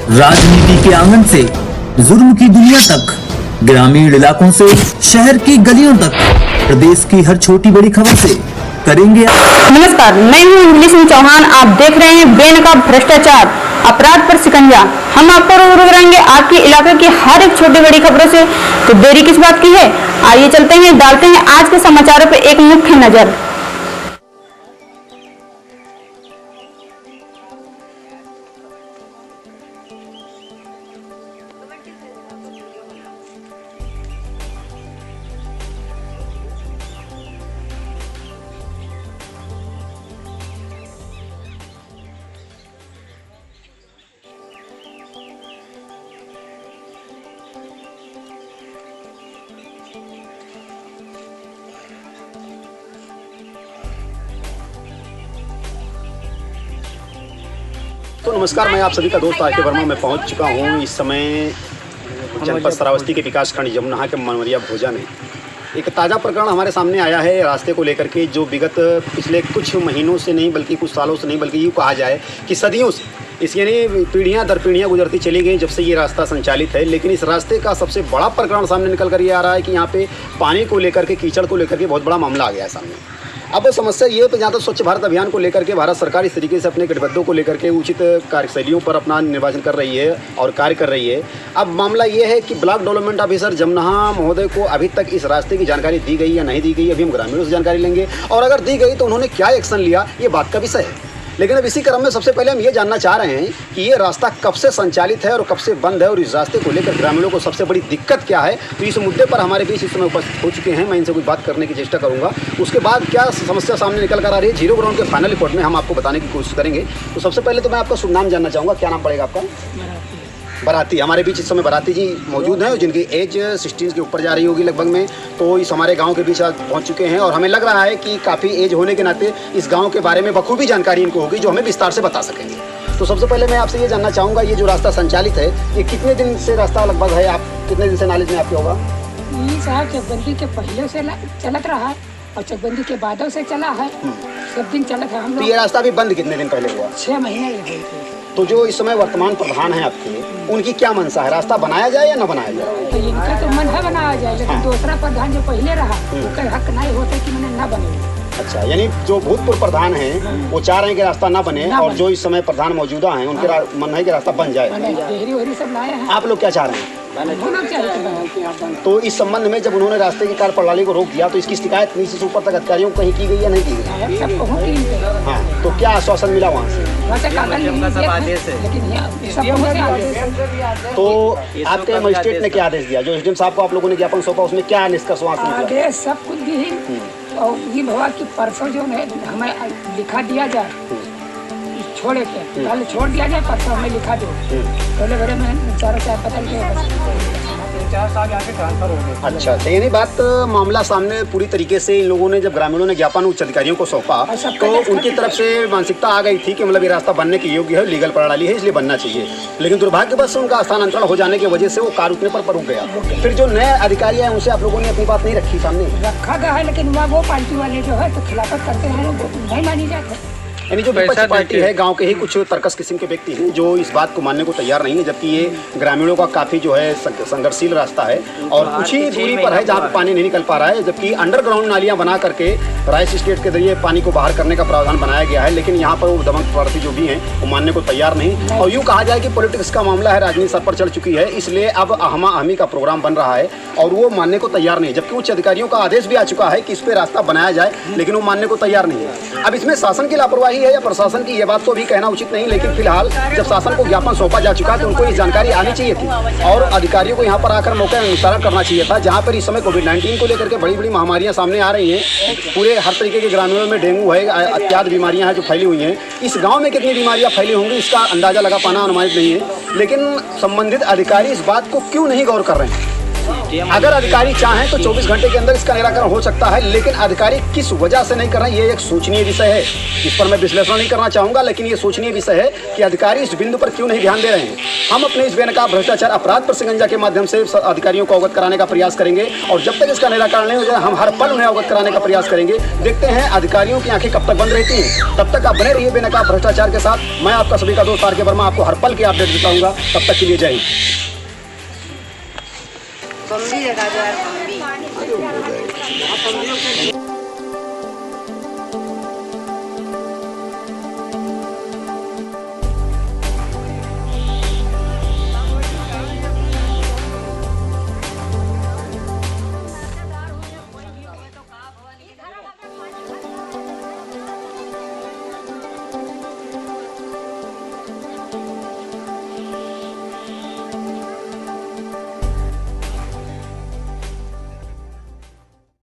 राजनीति के आंगन से जुर्म की दुनिया तक, ग्रामीण इलाकों से शहर की गलियों तक, प्रदेश की हर छोटी बड़ी खबर से करेंगे। नमस्कार, मैं हूँ इंग्लिश में चौहान। आप देख रहे हैं बेनकाब भ्रष्टाचार, अपराध पर शिकंजा। हम आपको रूबरू कराएंगे आपके इलाके की हर एक छोटी बड़ी खबरों से। तो देरी किस बात की है, आइए चलते हैं, डालते हैं आज के समाचारों पर एक मुख्य नजर। तो नमस्कार, मैं आप सभी का दोस्त आके वर्मा में पहुंच चुका हूं। इस समय जनपद श्रावस्ती के विकासखंड जमुना के मनवरिया भोजा में एक ताज़ा प्रकरण हमारे सामने आया है रास्ते को लेकर के, जो विगत पिछले कुछ महीनों से नहीं बल्कि कुछ सालों से नहीं बल्कि यूँ कहा जाए कि सदियों से, इस यानी पीढ़ियाँ दर पीढ़ियाँ गुजरती चली गई जब से ये रास्ता संचालित है। लेकिन इस रास्ते का सबसे बड़ा प्रकरण सामने निकल कर ये आ रहा है कि यहाँ पे पानी को लेकर के, कीचड़ को लेकर के बहुत बड़ा मामला आ गया है सामने। अब समस्या ये तो जहाँ तक स्वच्छ भारत अभियान को लेकर के भारत सरकार इस तरीके से अपने गठबंधों को लेकर के उचित कार्यशैलियों पर अपना निर्वाचन कर रही है और कार्य कर रही है। अब मामला ये है कि ब्लॉक डेवलपमेंट ऑफिसर जमुना महोदय को अभी तक इस रास्ते की जानकारी दी गई या नहीं दी गई, अभी हम ग्रामीणों से जानकारी लेंगे, और अगर दी गई तो उन्होंने क्या एक्शन लिया, ये बात का विषय है। लेकिन अब इसी क्रम में सबसे पहले हम ये जानना चाह रहे हैं कि ये रास्ता कब से संचालित है और कब से बंद है, और इस रास्ते को लेकर ग्रामीणों को सबसे बड़ी दिक्कत क्या है। तो इस मुद्दे पर हमारे बीच इस समय उपस्थित हो चुके हैं, मैं इनसे कुछ बात करने की चेष्टा करूंगा। उसके बाद क्या समस्या सामने निकल कर आ रही है, जीरो ग्राउंड के फाइनल रिपोर्ट में हम आपको बताने की कोशिश करेंगे। तो सबसे पहले तो मैं आपका शुभ नाम जानना चाहूँगा, क्या नाम पड़ेगा आपका? बराती। हमारे बीच इस समय बराती जी मौजूद हैं, जिनकी एज 60 के ऊपर जा रही होगी लगभग में। तो इस हमारे गांव के बीच आज पहुंच चुके हैं और हमें लग रहा है कि काफ़ी एज होने के नाते इस गांव के बारे में बखूबी जानकारी इनको होगी, जो हमें विस्तार से बता सकेंगे। तो सबसे पहले मैं आपसे ये जानना चाहूँगा, ये जो रास्ता संचालित है, ये कितने दिन से रास्ता लगभग है, आप कितने दिन से नॉलेज में आपके होगा? ये साहब चकबंदी के पहले से चलत रहा है और चकबंदी के बादों से चला है, सब दिन चलत है। हम तो ये रास्ता अभी बंद कितने दिन पहले हुआ? 6 महीने लगे थे। तो जो इस समय वर्तमान प्रधान हैं आपके, उनकी क्या मंशा है, रास्ता बनाया जाए या न बनाया जाए? तो इनका तो मन है बनाया जाए, लेकिन दूसरा प्रधान जो पहले रहा उसका हक नहीं होता कि मैंने न बने। अच्छा, यानी जो भूतपूर्व प्रधान हैं वो चाह रहे हैं कि रास्ता ना बने, और जो इस समय प्रधान मौजूदा हैं उनके मन है कि रास्ता बन जाए। सब लाए हैं। आप लोग क्या चाह रहे हैं? तो इस संबंध में जब उन्होंने रास्ते की कार्य प्रणाली को रोक दिया, तो इसकी शिकायत नीचे से ऊपर तक अधिकारियों को कहीं की गई या नहीं की गई? हाँ, तो क्या आश्वासन मिला वहाँ से? तो आपके मजिस्ट्रेट ने क्या आदेश दिया? जो एसडीएम साहब को आप लोगों ने ज्ञापन सौंपा, उसमें क्या निष्कर्ष वहाँ से निकला? सब कुछ दी और ये भवा कि परसों जो है हमें लिखा दिया जाए, छोड़े के कल छोड़ दिया जाए, परसों हमें लिखा दो। पहले बड़े में 4 बदल के 4 साल आगे ट्रांसफर हो गए। अच्छा, तो यानी बात मामला सामने पूरी तरीके से इन लोगों ने, जब ग्रामीणों ने ज्ञापन उच्च अधिकारियों को सौंपा, तो उनकी तरफ से मानसिकता आ गई थी कि मतलब ये रास्ता बनने के योग्य है, लीगल प्रणाली है, इसलिए बनना चाहिए। लेकिन दुर्भाग्यवश उनका स्थानांतरण हो जाने की वजह से वो कार्य रुकने पर रुक गया। फिर जो नए अधिकारी हैं उनसे आप लोगों ने अपनी बात नहीं रखी सामने? रखा गया है, लेकिन वो पार्टी वाले जो है तो खिलाफत करते हैं, नहीं मानी जाती। यानी जो विपक्षी पार्टी है, गांव के ही कुछ तरकस किस्म के व्यक्ति हैं जो इस बात को मानने को तैयार नहीं है, जबकि ये ग्रामीणों का काफ़ी जो है संघर्षशील रास्ता है और कुछ ही दूरी पर है जहाँ पे पानी नहीं निकल पा रहा है, जबकि अंडरग्राउंड नालियाँ बना करके राइस स्टेट के जरिए पानी को बाहर करने का प्रावधान बनाया गया है। लेकिन यहाँ पर वो दमन प्रार्थी जो भी हैं वो मानने को तैयार नहीं, और यूँ कहा जाए कि पॉलिटिक्स का मामला है, राजनीति सर पर चढ़ चुकी है, इसलिए अब आहमा आहमी का प्रोग्राम बन रहा है और वो मानने को तैयार नहीं, जबकि उच्च अधिकारियों का आदेश भी आ चुका है कि इस पर रास्ता बनाया जाए, लेकिन वो मानने को तैयार नहीं है। अब इसमें शासन की लापरवाही है या प्रशासन की, ये बात तो भी कहना उचित नहीं, लेकिन फिलहाल जब शासन को ज्ञापन सौंपा जा चुका है तो उनको ये जानकारी आनी चाहिए थी और अधिकारियों को यहाँ पर आकर मौके अनुसार करना चाहिए था। जहाँ पर इस समय कोविड-19 को लेकर के बड़ी बड़ी महामारियाँ सामने आ रही हैं, पूरे हर तरीके के ग्रामीणों में डेंगू है, इत्यादि बीमारियाँ हैं जो फैली हुई हैं। इस गाँव में कितनी बीमारियाँ फैली होंगी इसका अंदाजा लगा पाना अनुमानित नहीं है, लेकिन संबंधित अधिकारी इस बात को क्यों नहीं गौर कर रहे हैं? अगर अधिकारी चाहें तो 24 घंटे के अंदर इसका निराकरण हो सकता है, लेकिन अधिकारी किस वजह से नहीं कर रहे हैं, ये एक सोचनीय विषय है। इस पर मैं विश्लेषण नहीं करना चाहूंगा, लेकिन ये सोचनीय विषय है कि अधिकारी इस बिंदु पर क्यों नहीं ध्यान दे रहे हैं। हम अपने इस बेनकाब भ्रष्टाचार अपराध पर शिकंजा के माध्यम से अधिकारियों को अवगत कराने का प्रयास करेंगे, और जब तक इसका निराकरण नहीं हो जाए हम हर पल उन्हें अवगत कराने का प्रयास करेंगे। देखते हैं अधिकारियों की आंखें कब तक बंद रहती हैं। तब तक आप बने रहिए बेनकाब भ्रष्टाचार के साथ। मैं आपका सभी का दोस्त आर के वर्मा आपको हर पल की अपडेट देता हूँ। तब तक के लिए जय हिंद। बम्बी लगा दो यार, बम्बी।